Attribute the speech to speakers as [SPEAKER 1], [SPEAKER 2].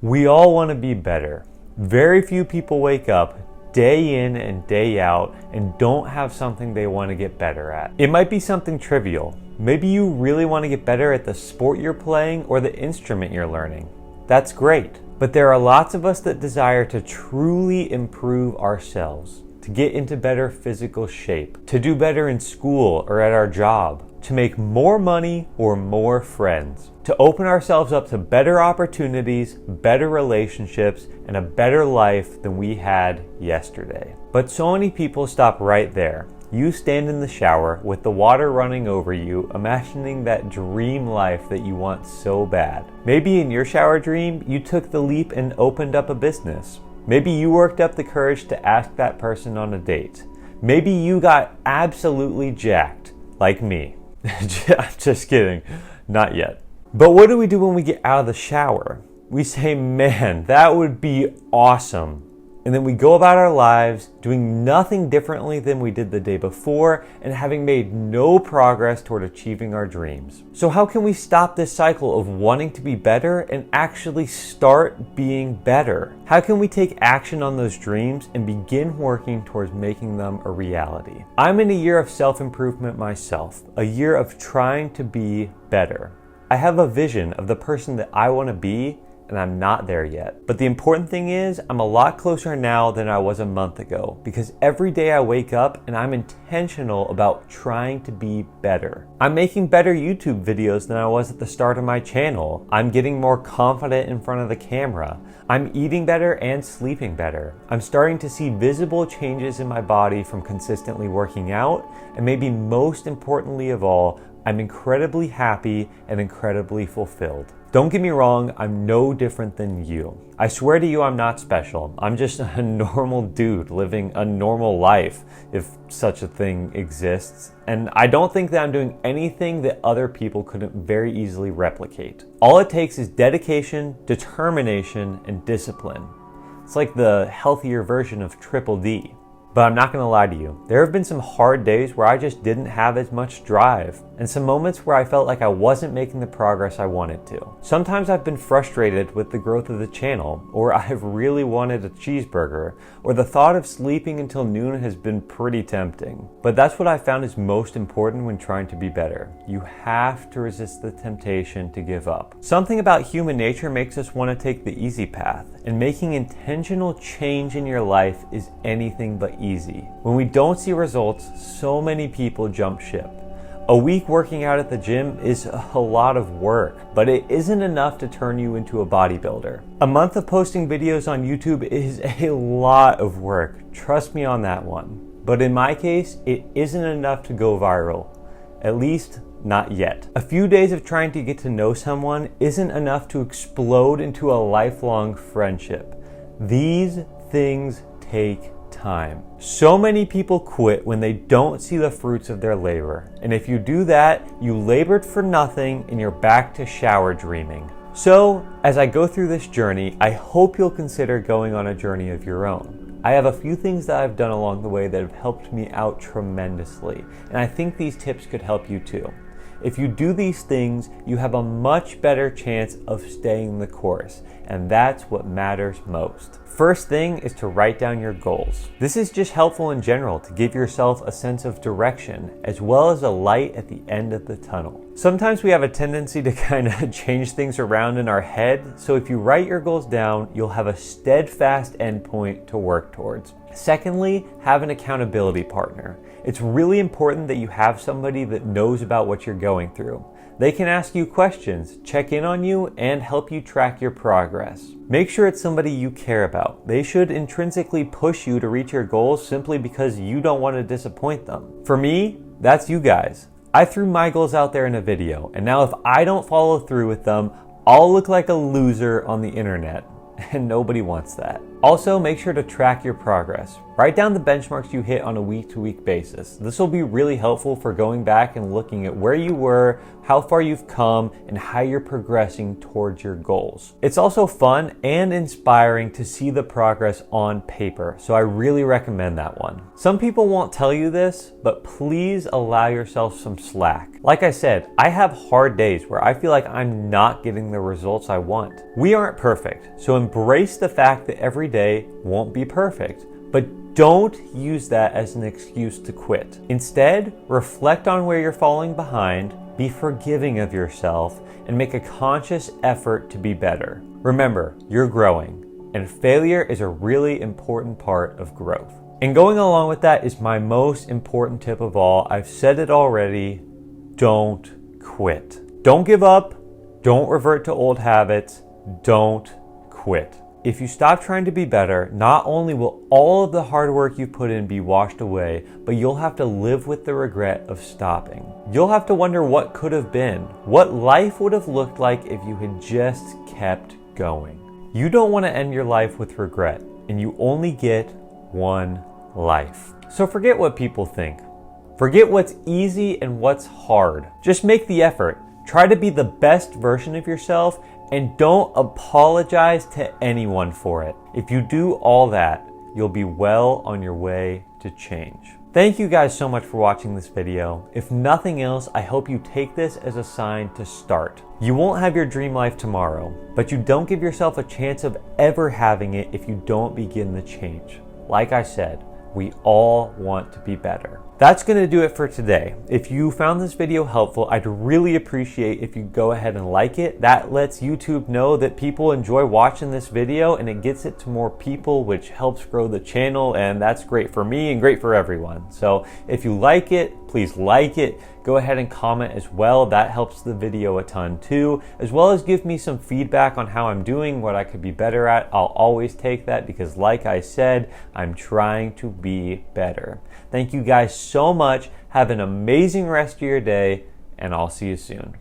[SPEAKER 1] We all want to be better. Very few people wake up day in and day out and don't have something they want to get better at. It might be something trivial. Maybe you really want to get better at the sport you're playing or the instrument you're learning. That's great. But there are lots of us that desire to truly improve ourselves, to get into better physical shape, to do better in school or at our job, to make more money or more friends, to open ourselves up to better opportunities, better relationships, and a better life than we had yesterday. But so many people stop right there. You stand in the shower with the water running over you, imagining that dream life that you want so bad. Maybe in your shower dream, you took the leap and opened up a business. Maybe you worked up the courage to ask that person on a date. Maybe you got absolutely jacked, like me. Just kidding, not yet. But what do we do when we get out of the shower? We say, man, that would be awesome. And then we go about our lives doing nothing differently than we did the day before and having made no progress toward achieving our dreams. So how can we stop this cycle of wanting to be better and actually start being better? How can we take action on those dreams and begin working towards making them a reality? I'm in a year of self-improvement myself, a year of trying to be better. I have a vision of the person that I want to be, and I'm not there yet. But the important thing is, I'm a lot closer now than I was a month ago, because every day I wake up and I'm intentional about trying to be better. I'm making better YouTube videos than I was at the start of my channel. I'm getting more confident in front of the camera. I'm eating better and sleeping better. I'm starting to see visible changes in my body from consistently working out, and maybe most importantly of all, I'm incredibly happy and incredibly fulfilled. Don't get me wrong, I'm no different than you. I swear to you I'm not special. I'm just a normal dude living a normal life, if such a thing exists. And I don't think that I'm doing anything that other people couldn't very easily replicate. All it takes is dedication, determination, and discipline. It's like the healthier version of Triple D. But I'm not gonna lie to you, there have been some hard days where I just didn't have as much drive, and some moments where I felt like I wasn't making the progress I wanted to. Sometimes I've been frustrated with the growth of the channel, or I've really wanted a cheeseburger, or the thought of sleeping until noon has been pretty tempting. But that's what I found is most important when trying to be better. You have to resist the temptation to give up. Something about human nature makes us want to take the easy path, and making intentional change in your life is anything but easy. When we don't see results, so many people jump ship. A week working out at the gym is a lot of work, but it isn't enough to turn you into a bodybuilder. A month of posting videos on YouTube is a lot of work. Trust me on that one. But in my case, it isn't enough to go viral. At least, not yet. A few days of trying to get to know someone isn't enough to explode into a lifelong friendship. These things take time. So many people quit when they don't see the fruits of their labor. And if you do that, you labored for nothing and you're back to shower dreaming. So, as I go through this journey, I hope you'll consider going on a journey of your own. I have a few things that I've done along the way that have helped me out tremendously, and I think these tips could help you too. If you do these things, you have a much better chance of staying the course, and that's what matters most. First thing is to write down your goals. This is just helpful in general to give yourself a sense of direction, as well as a light at the end of the tunnel. Sometimes we have a tendency to kind of change things around in our head, so if you write your goals down, you'll have a steadfast endpoint to work towards. Secondly, have an accountability partner. It's really important that you have somebody that knows about what you're going through. They can ask you questions, check in on you, and help you track your progress. Make sure it's somebody you care about. They should intrinsically push you to reach your goals simply because you don't want to disappoint them. For me, that's you guys. I threw my goals out there in a video, and now if I don't follow through with them, I'll look like a loser on the internet, and nobody wants that. Also, make sure to track your progress. Write down the benchmarks you hit on a week-to-week basis. This will be really helpful for going back and looking at where you were, how far you've come, and how you're progressing towards your goals. It's also fun and inspiring to see the progress on paper, so I really recommend that one. Some people won't tell you this, but please allow yourself some slack. Like I said, I have hard days where I feel like I'm not getting the results I want. We aren't perfect, so embrace the fact that every day won't be perfect, but don't use that as an excuse to quit. Instead, reflect on where you're falling behind, be forgiving of yourself, and make a conscious effort to be better. Remember, you're growing, and failure is a really important part of growth. And going along with that is my most important tip of all. I've said it already, don't quit. Don't give up, don't revert to old habits, don't quit. If you stop trying to be better, not only will all of the hard work you put in be washed away, but you'll have to live with the regret of stopping. You'll have to wonder what could have been, what life would have looked like if you had just kept going. You don't want to end your life with regret, and you only get one life. So forget what people think. Forget what's easy and what's hard. Just make the effort. Try to be the best version of yourself, and don't apologize to anyone for it. If you do all that, you'll be well on your way to change. Thank you guys so much for watching this video. If nothing else, I hope you take this as a sign to start. You won't have your dream life tomorrow, but you don't give yourself a chance of ever having it if you don't begin the change. Like I said, we all want to be better. That's going to do it for today. If you found this video helpful, I'd really appreciate if you go ahead and like it. That lets YouTube know that people enjoy watching this video, and it gets it to more people, which helps grow the channel, and that's great for me and great for everyone. So if you like it, please like it. Go ahead and comment as well. That helps the video a ton too, as well as give me some feedback on how I'm doing, what I could be better at. I'll always take that because, like I said, I'm trying to be better. Thank you guys so much. Have an amazing rest of your day, and I'll see you soon.